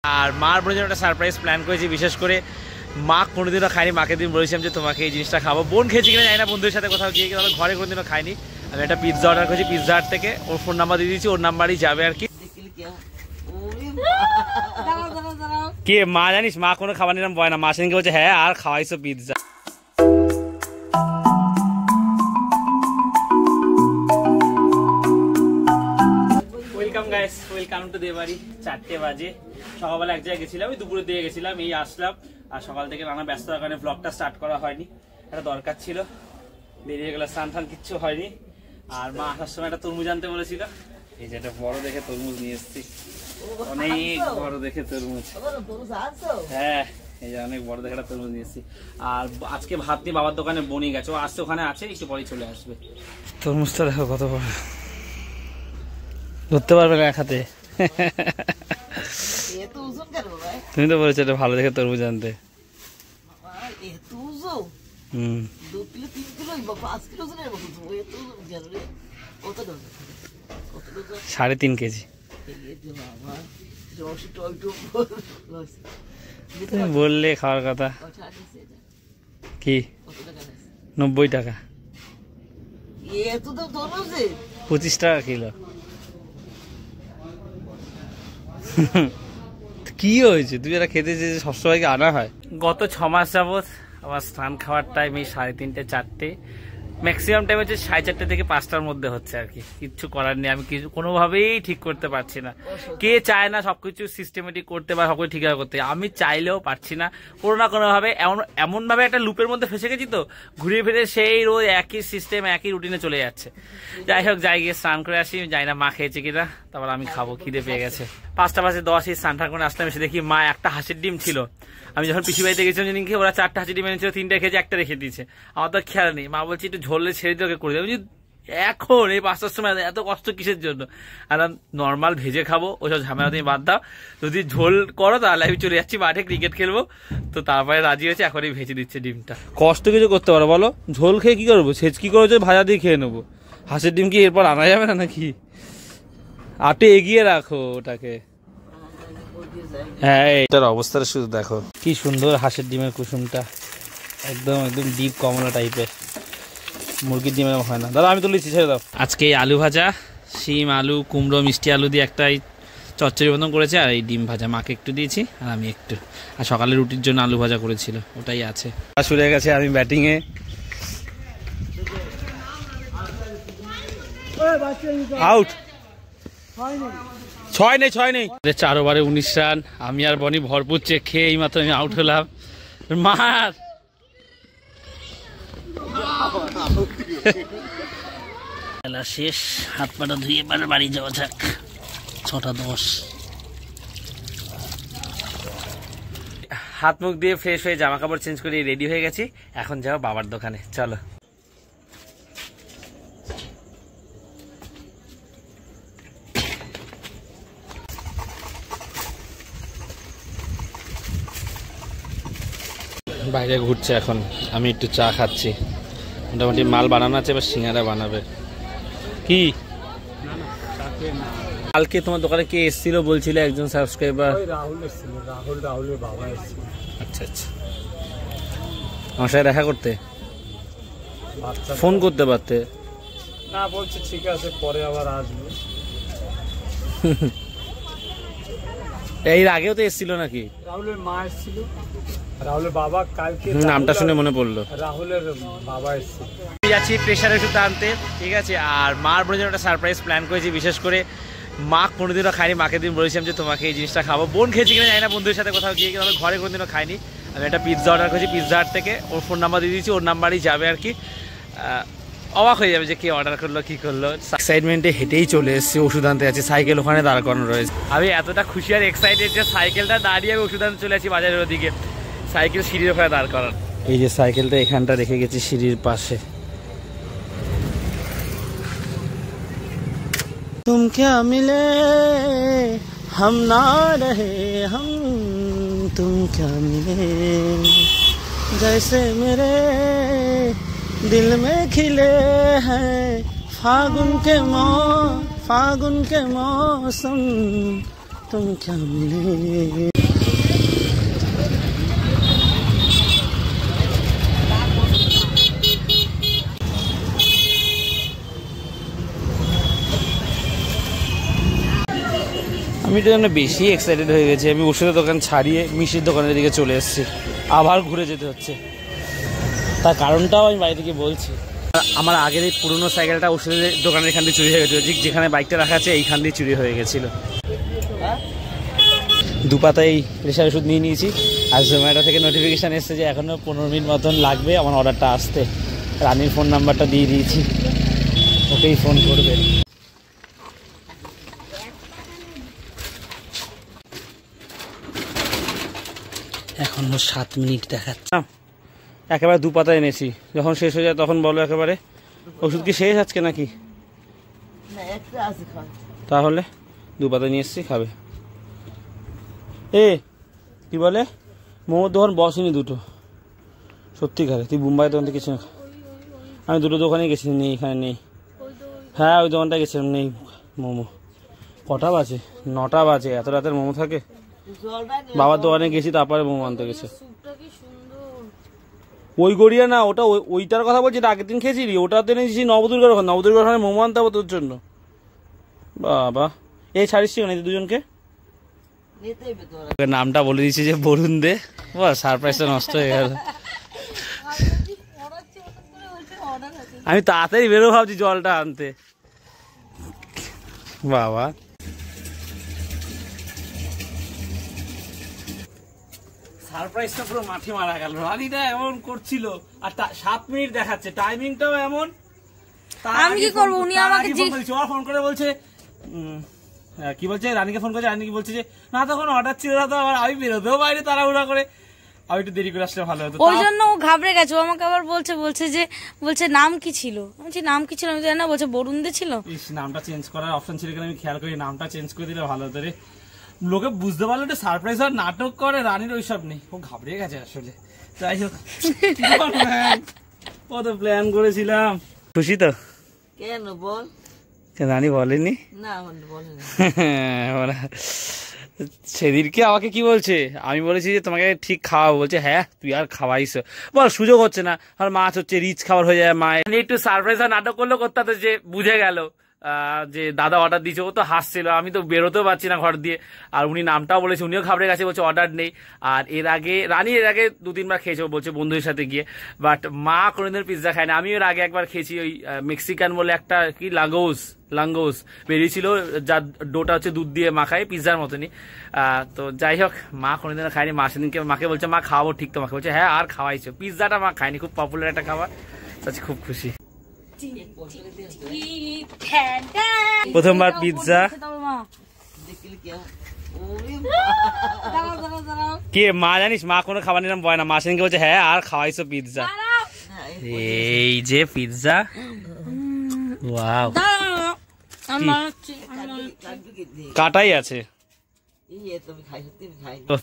আর মার বোনের জন্য একটা সারপ্রাইজ প্ল্যান করেছি, বিশেষ করে মা কোনোদিনও খায়নি। মাকে দিন বলেছিলাম যে তোমাকে এই জিনিসটা খাবো। বোন খেয়েছি কিনা জানি না, বন্ধুদের সাথে কোথাও গিয়ে, কিন্তু ঘরে কোনোদিনও খাইনি। আমি একটা পিৎজা অর্ডার করেছি পিৎজা হাট থেকে, ওর ফোন নাম্বার দিয়ে দিয়েছি, ওর নাম্বারই যাবে আর কি। কে মা জানিস, মা কোনো খাবার নিলাম বয় না, মা সেদিনকে বলছে হ্যাঁ আর খাওয়াইছো pizza. Welcome guys, welcome to দেবাড়ি। 4টে বাজে, সকালবেলা এক জায়গায় গেছিলাম, ওই দুপুরের দিকে গেছিলাম, এই আসলাম। আর সকাল থেকে নানা ব্যস্ততার কারণে ব্লগটা স্টার্ট করা হয়নি, একটা দরকার ছিল, বেরিয়ে গেল, স্নান টান কিচ্ছু হয়নি। আর মা আসার সময় একটা তরমুজ আনতে বলেছিল, এই যে একটা বড় দেখে তরমুজ নিয়ে এসেছি, অনেক বড় দেখে তরমুজ। হ্যাঁ এই যে অনেক বড় দেখে একটা তরমুজ নিয়ে এসেছি। আর আজকে ভাত নিয়ে বাবার দোকানে বনি গেছে, ও আসছে, ওখানে আছে, একটু পরেই চলে আসবে। তরমুজটা দেখো কত বড়, ধরতে পারবে না এক হাতে। তুমি তো বলেছো এটা ভালো দেখে তরমুজ আনতে। 3.5 কেজি। তুমি বললে খাওয়ার কথা কি 90 টাকা, 25 টাকা কিলো। কি হয়েছে, তুই এটা খেতে যে সবসময় আনা হয়? গত 6 মাস যাবত আমার স্নান খাওয়ার টাইম এই 3:30 4টে, ম্যাক্সিমাম টাইম হচ্ছে 4:30 থেকে 5টার মধ্যে হচ্ছে আর কি। কিচ্ছু করার নেই, আমি কিছু কোনোভাবেই ঠিক করতে পারছি না। কে চায় না সবকিছু সিস্টেমেটিক করতে বা সবকিছু ঠিকঠাক করতে, আমি চাইলেও পারছি না। কোনো না কোনোভাবে এমন ভাবে একটা লুপের মধ্যে ফেসে গেছি তো, ঘুরিয়ে ফিরে সেই রোজ একই সিস্টেম একই রুটিনে চলে যাচ্ছে। যাই হোক, যাই গিয়ে স্নান করে আসি, যাই না মা খেয়েছে কিনা, তারপর আমি খাবো, খিদে পেয়ে গেছে। 5টা বাজে 10 স্নান টান করে আসলাম, এসে দেখি মা একটা হাঁসের ডিম ছিল। আমি যখন পিসি বাড়িতে গেছিলাম যেদিনকে, ওরা 4টা হাঁসের ডিম এনেছিল, 3টা খেয়েছে, একটা রেখে দিয়েছে। আমার তো খেয়াল নেই। মা বলছে একটু ঝোলে ছেড়ে দিয়ে ওকে করে দেবে। এখন এই 5টার সময় এত কষ্ট কিসের জন্য? আর নর্মাল ভেজে খাবো, ওইসব ঝামেলা তুমি বাদ দাও, যদি ঝোল করো তাহলে আমি চলে যাচ্ছি মাঠে ক্রিকেট খেলবো। তো তারপরে রাজি হয়েছে, এখনই ভেজে দিচ্ছে ডিমটা। কষ্ট কিছু করতে পারো বলো? ঝোল খেয়ে কি করবো, সেচ কি করবো, ভাজা দিয়ে খেয়ে নেবো। হাঁসের ডিম কি এরপর আনা যাবে না নাকি? আটে এগিয়ে রাখো ওটাকে। হ্যাঁ এটার অবস্থাটা শুধু দেখো, কি সুন্দর হাঁসের ডিমের কুসুমটা, একদম একদম ডিপ কমলা টাইপের। মুরগির ডিমের হয় না। দাদা আমি তো লিখছি, ছেড়ে দাও। আজকে আলু ভাজা, শিম আলু কুমড়ো মিষ্টি আলু দিয়ে একটাই চচ্চড়ি মতন করেছে, আর এই ডিম ভাজা মাকে একটু দিয়েছি আর আমি একটু। আর সকালে রুটির জন্য আলু ভাজা করেছিল, ওটাই আছে। শুরু হয়ে গেছে, আমি ব্যাটিংয়ে। আউট, 6 নেই। 4 ওভারে 19 রান। আমি আর বনি ভরপুর চেক খেয়ে এই মাত্র আমি আউট হলাম। মার খেলা শেষ, হাত পাটা ধুয়ে এবার বাড়ি যাওয়া যাক। 6টা 10। হাত মুখ দিয়ে ফ্রেশ হয়ে জামা কাপড় চেঞ্জ করে রেডি হয়ে গেছি, এখন যাও বাবার দোকানে, চলো। বাইরে ঘুরছে এখন, আমি একটু চা খাচ্ছি। মোটামুটি মাল বানানো আছে, এবার সিঙ্গারা বানাবে। কি কালকে তোমার দোকানে কে এসেছিল বলছিল, একজন সাবস্ক্রাইবার? রাহুল এসেছিল, রাহুলের বাবা এসেছিল। আচ্ছা আচ্ছা, আমার সাথে দেখা করতে ফোন করতে পারতে না, বলছে ঠিক আছে পরে আবার আসবে। এর আগেও তো এসেছিল নাকি? রাহুলের মা এসেছিল, রাহুলের বাবা। কালকে নামটা শুনে মনে পড়লো, রাহুলের বাবা এসেছিল। যাচ্ছি প্রেশার ওষুধ আনতে, ঠিক আছে। আর মার বোনের জন্য একটা সারপ্রাইজ প্ল্যান করেছি, বিশেষ করে মা কোনোদিনও খায়নি। মাকে দিন বলেছিলাম যে তোমাকে এই জিনিসটা খাবো। বোন খেয়েছি কিনা জানি না, বন্ধুদের সাথে কোথাও গিয়ে, কিন্তু ঘরে কোনোদিনও খাইনি। আমি একটা পিৎজা অর্ডার করেছি পিৎজা হাট থেকে, ওর ফোন নাম্বার দিয়ে দিয়েছি, ওর নাম্বারই যাবে আর কি। অবাক হয়ে যাবে যে কে অর্ডার করলো কি করলো। এক্সাইটমেন্টে হেঁটেই চলে এসেছি, ওষুধ আনতে যাচ্ছি। সাইকেল ওখানে দাঁড় করানো রয়েছে। আমি এতটা খুশি আর এক্সাইটেড যে সাইকেলটা দাঁড়িয়ে আমি ওষুধ আনতে চলে আসি বাজারের ওদিকে। সাইকেল সিঁড়ির ওখানে দাঁড় করান। এই যে সাইকেলটা এখানটা রেখে গেছি সিঁড়ির পাশে। तुम क्या मिले हम ना रहे हम, तुम क्या मिले जैसे मेरे दिल में खिले हैं फागुन के मौसम, তুমি কেমনে আমি তো বেশি এক্সাইটেড হয়ে গেছি। আমি ওষুধের দোকান ছাড়িয়ে মিষ্টির দোকানের দিকে চলে এসেছি, আবার ঘুরে যেতে হচ্ছে। তার কারণটাও আমি বাড়ি থেকে বলছি। আমার আগের এই পুরোনো সাইকেলটা ওষুধের দোকানের এখান দিয়ে চুরি হয়ে গেছিলো, যেখানে বাইকটা রাখা আছে এইখান দিয়ে চুরি হয়ে গেছিলো। দুপাতায় প্রেশার ওষুধ নিয়ে নিয়েছি। আর জোম্যাটো থেকে নোটিফিকেশান এসছে যে এখনও 15 মিনিট মতন লাগবে আমার অর্ডারটা আসতে। রানির ফোন নাম্বারটা দিয়ে দিয়েছি, ওকেই ফোন করবে। এখনো 7 মিনিট দেখাচ্ছে। একেবারে 2 পাতা এনেছি, যখন শেষ হয়ে যায় তখন বলো একেবারে। ওষুধ কি শেষ আজকে নাকি? তাহলে 2 পাতা নিয়ে এসছি, খাবে। কি বলে, মোমোর দোকান বসেনি দুটো, সত্যিকারে। তুই মুম্বাই দোকান থেকে কিছু না। আমি দুটো দোকানে গেছি, নেই, এখানে নেই। হ্যাঁ ওই দোকানটা গেছিলাম, নেই মোমো। কটা বাজে? 9টা বাজে। এত রাতের মোমো থাকে? বাবার দোকানে গেছি, তারপরে মোমো আনতে গেছে। ওই গড়িয়া না, ওটা ওইটার কথা বলছি, আগের দিন খেয়েছিলি। ওটাতে নিয়েছি নবদুর্গার ওখানে। নবদুর্গার ওখানে মোমো আনতে হবে তোর জন্য। বাবা, এই ছাড়িস না দুজনকে। নামটা বলে দিচ্ছি যে বরুণ দে, বাহ সারপ্রাইজটা নষ্ট হয়ে গেল। আমি তাড়াতাড়ি বেরো ভাবছি জলটা আনতে। বাবা, সারপ্রাইজটা পুরো মাঠে মারা গেল। রানীটা এমন করছিল আর 7 মিনিট দেখাচ্ছে, টাইমিংটাও এমন। আমি কি করব? উনি আমাকে ফোন করে বলছে, কি বলছে, রানীকে ফোন করেছে। রানী কি বলছে যে না তখন অর্ডার ছিল না, তো আবার আমি বেরোতেও বাইরে তাড়াহুড়া করে, আমি একটু দেরি করে আসলে ভালো হতো। ওই জন্য ও ঘাবড়ে গেছে। ও আমাকে আবার বলছে নাম কি ছিল? আমি বলছি নাম কি ছিল? আমি জানি না। বলছে বরুণ দে ছিল। নামটা চেঞ্জ করার অপশন ছিল কিনা আমি খেয়াল করি, নামটা চেঞ্জ করে দিলে ভালো হতো রে। লোকে বুঝতে পারলো এটা সারপ্রাইজ আর নাটক করে। রানীর ওইসব নেই, ও ঘাবড়ে গেছে আসলে। যাই হোক, কত প্ল্যান করেছিলাম। খুশি তো? কেন বল? রানী বলেনি না, বলেনি। সেদিনকে আমাকে কি বলছে, আমি বলেছি যে তোমাকে ঠিক খাওয়াবো, বলছে হ্যাঁ তুই আর খাওয়াইস। বল সুযোগ হচ্ছে না, আর মাছ হচ্ছে, রিচ খাবার হয়ে যায়। মায়ের একটু সারপ্রাইজ আর নাটক করলেও করতে হতো, যে বুঝে গেল যে দাদা অর্ডার দিয়েছে। ও তো হাসছিল, আমি তো বেরোতেও পারছি না ঘর দিয়ে। আর উনি নামটাও বলেছে, উনিও ঘাবড়ে গেছে, বলছে অর্ডার নেই। আর রানী এর আগে 2-3 বার খেয়েছে, বলছে বন্ধুদের সাথে গিয়ে। বাট মা কোনোদিন পিৎজা খায় না। আমি এর আগে একবার খেয়েছি, ওই মেক্সিকান বলে একটা কি লাঙ্গোস বেরিয়েছিল, যার ডোটা হচ্ছে দুধ দিয়ে মাখায়, পিৎজার মতনই। তো যাই হোক, মা কোনোদিন খায়নি। মা সেদিনকে মাকে বলছে মা খাওয়াবো ঠিক, তো মাকে বলছে হ্যাঁ আর খাওয়াইছো। পিৎজাটা মা খায়নি, খুব পপুলার একটা খাবার। খুব খুশি। প্রথমবার পিৎজা। কে মা জানিস, মা কোনো খাবার নিলাম বয় না। মা সেদিনকে বলছে হ্যাঁ আর খাওয়াইছো পিৎজা। এই যে পিৎজা, ওয়াও, কাটাই আছে।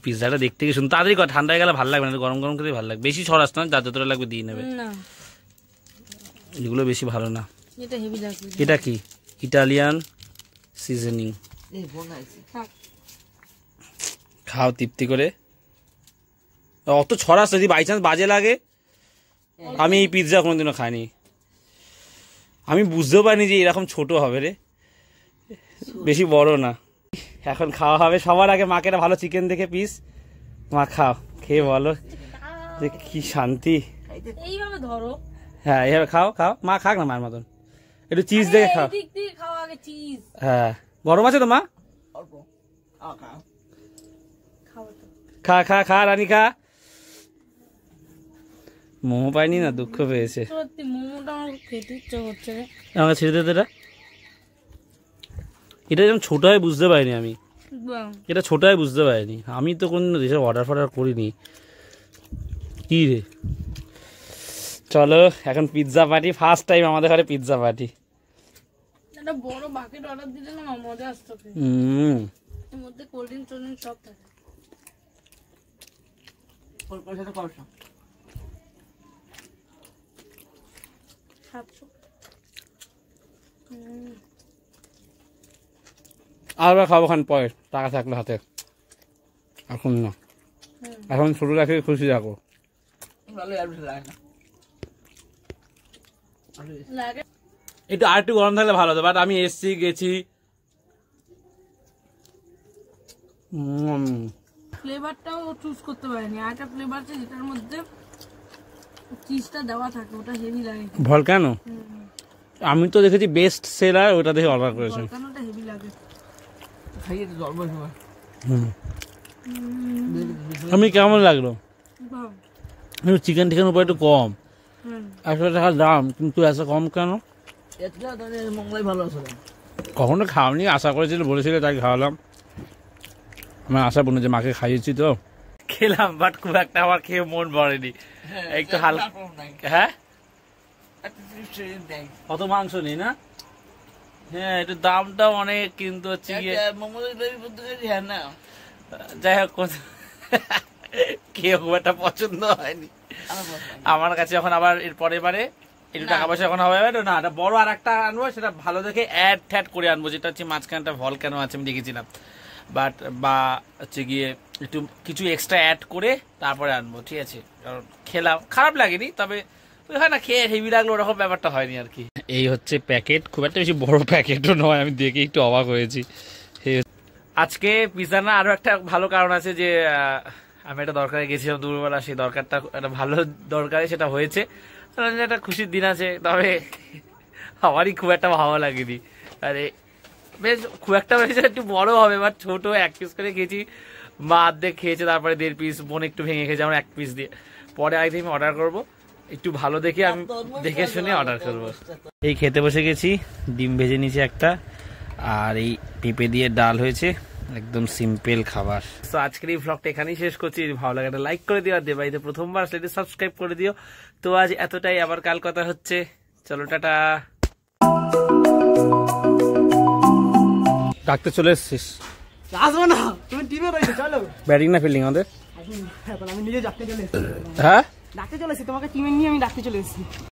পিৎজাটা দেখতে কি সুন্দর। তাড়াতাড়ি ঠান্ডা হয়ে গেলে ভালো লাগবে না, গরম গরম খেতে ভালো লাগবে। বেশি সরাস না, যার যতটা লাগবে দিয়ে নেবে। এগুলো বেশি ভালো না। এটা কি? Italian seasoning. খাও তৃপ্তি করে। অত ছড়াস যদি বাই চান্স বাজে লাগে। আমি এই পিৎজা কোনোদিনও খাইনি, আমি বুঝতেও পারিনি যে এরকম ছোট হবে রে, বেশি বড় না। এখন খাওয়া হবে। সবার আগে মাকে একটা ভালো চিকেন দেখে পিস। মা খাও, খেয়ে বলো যে কি শান্তি। এইভাবে ধরো। হ্যাঁ এইভাবে খাও, মা খাক না মায়ের মতন। একটু চিজ দেখে খাও। হ্যাঁ গরম আছে তো মা? খা খা খা রানী খা। মোমো পাইনি না, দুঃখ পেয়েছে। আমাকে ছেড়ে দে। এটা যেমন ছোট হয় বুঝতে পারিনি আমি, এটা ছোট হয় বুঝতে পারিনি। আমি তো কোন দেশে অর্ডার করিনি। কি রে, চলো এখন পিৎজা পার্টি। ফার্স্ট টাইম আমাদের ঘরে পিৎজা পার্টি। একটা বড় বাকেট অর্ডার দিলে না মজা আসতো। এর মধ্যে কোল্ড ড্রিঙ্ক সব থাকে। আর খাবো খান পরে টাকা থাকলে হাতে, এখন না, এখন ছোট রাখে খুশি রাখো। লাগে একটু আর একটু গরম থাকলে ভালো হতো, বাট আমি এসছি গেছি। ফ্লেভারটাও চুজ করতে পারিনি, আর একটা ফ্লেভার আছে যেটার মধ্যে চিজটা দেওয়া থাকে, ওটা হেভি লাগে। ভলকানো আমি তো দেখেছি বেস্ট সেলার, ওটা দেখে অর্ডার করেছি। ভলকানোটা হেভি লাগে। খাইয়ে তো জল বসে আমি কেমন লাগলো? বাহ, চিকেন টিকেন উপর একটু কম, 100 টাকা দাম, কিন্তু এত কম কেন? এটা তাহলে মঙ্গলাই ভালো আছে। কখনো খাওয়ানি, আশা করেছিল, বলেছিল, তাই খাওয়ালাম। আমার আশা বলে যে মাকে খাইয়েছি তো খেলাম, বাট খুব একটা আমার খেয়ে মন ভরেনি, একটু হালকা। হ্যাঁ কত মাংস নেই না? হ্যাঁ একটু দামটা অনেক, কিন্তু হচ্ছে গিয়ে যাই হোক খেয়ে খুব একটা পছন্দ হয়নি আমার কাছে। যখন আবার এর পরের বারে একটু টাকা পয়সা এখন হবে না, একটা বড় আর একটা আনবো, সেটা ভালো দেখে অ্যাড ট্যাড করে আনবো, যেটা হচ্ছে মাঝখানটা ভলকানো আছে আমি দেখেছিলাম, বাট বা হচ্ছে গিয়ে একটু কিছু এক্সট্রা অ্যাড করে তারপরে আনবো, ঠিক আছে? কারণ খেলাম, খারাপ লাগেনি, তবে ওই হয় না খেয়ে হেভি লাগলো, ওরকম ব্যাপারটা হয়নি আর কি। এই হচ্ছে প্যাকেট, খুব একটা বেশি বড় প্যাকেটও নয়, আমি দেখে একটু অবাক হয়েছি। আজকে পিৎজা না, আরো একটা ভালো কারণ আছে যে আমি একটা দরকারে গেছিলাম দুপুরবেলা, সেই দরকারটা একটা ভালো দরকারে সেটা হয়েছে, একটা খুশির দিন আছে, তবে আমারই খুব একটা ভালো লাগেনি। আরে বেশ খুব একটা বেশি একটু বড় হবে, বাট ছোট 1 পিস করে খেয়েছি, মা অর্ধেক খেয়েছে, তারপরে 1.5 পিস, বোন একটু ভেঙে খেয়েছে, আমরা 1 পিস দিয়ে। পরে আগে আমি অর্ডার করবো, একটু ভালো দেখে আমি দেখে শুনে অর্ডার করবো। এই খেতে বসে গেছি, ডিম ভেজে নিয়েছি একটা, আর এই পেঁপে দিয়ে ডাল হয়েছে, একদম সিম্পল খাবার। তো আজকের এই ভ্লগটা এখানেই শেষ করছি, ভালো লাগে একটা লাইক করে দিও, আর দেবাইতে প্রথমবার সেটা সাবস্ক্রাইব করে দিও। তো আজ এতটাই, আবার কাল কথা হচ্ছে, চলো টাটা। ডাকতে চলে এসছিস? আসবো না, তুমি টিমে রয়েছে, চলো। ব্যাটিং না ফিল্ডিং আমাদের? এখন আমি নিজে ডাকতে চলে এসেছি। হ্যাঁ ডাকতে চলে এসেছি, তোমাকে টিমে নিয়ে আমি ডাকতে চলে এসেছি।